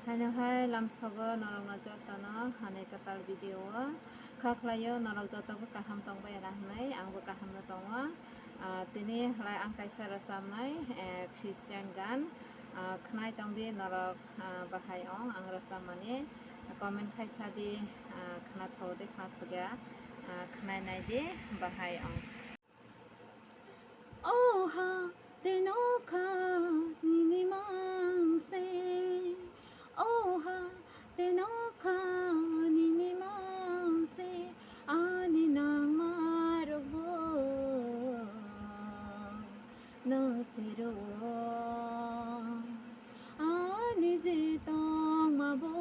Hano hai lam sobo norong na jota no hane katal video khaklayo norong jota bu kaham tong ba na hanai ang bu kaham na tongo tini lai ang kaisa rasamnai Christian gan khnai tong di norok bahai ong ang rasamani comment kaisa di khna thau de khna thuga khnai nai di bahai ong oh ha teno kha ni mang se oh ha teno kha ni mang se ani nang marobo no sero ani je tong mabo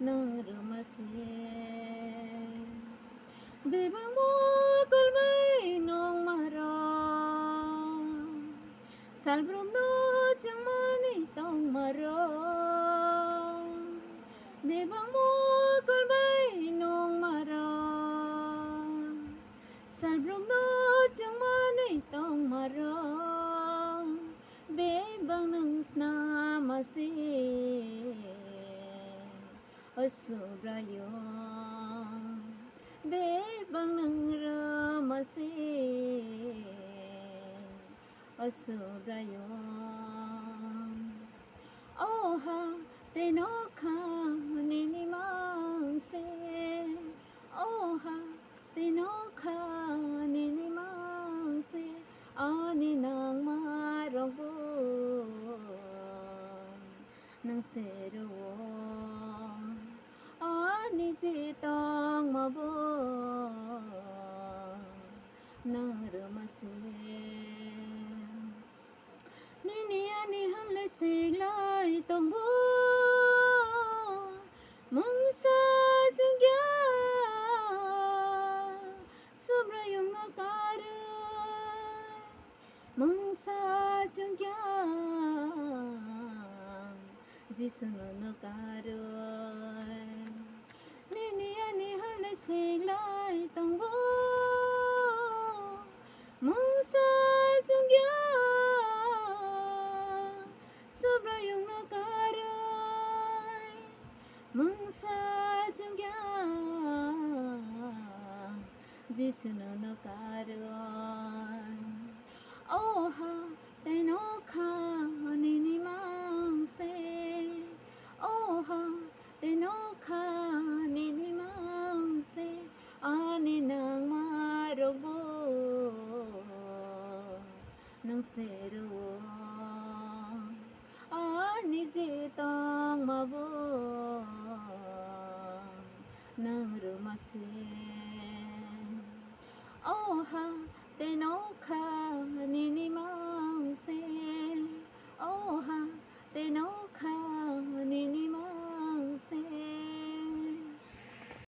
no rumase bebang mo kulmay nong maro salbrum no chang mani tong maro bebang mo kulmay nong maro salbrum no chang mani tong maro bebang nang snamasi asubrayo bebang nang ramasi asubrayo oh ha teno kha ni mang se oh ha teno kha ni mang se ani nang marong bu nang sero ani ji tong mabo nang rumase ni ani han le siglai tong bo mong sa jung ya subrayong na karu mong sa jung ya jisno na karu ni ani han le siglai tong bo mong sa jung ya subrayong na karai mong sa jung ya jisno na karai oh ha teno kha ni mang se oh ha teno kha ni mang se ani nang marobo nang sero ani je tong mabo nang rumase oh ha teno kha ni mang se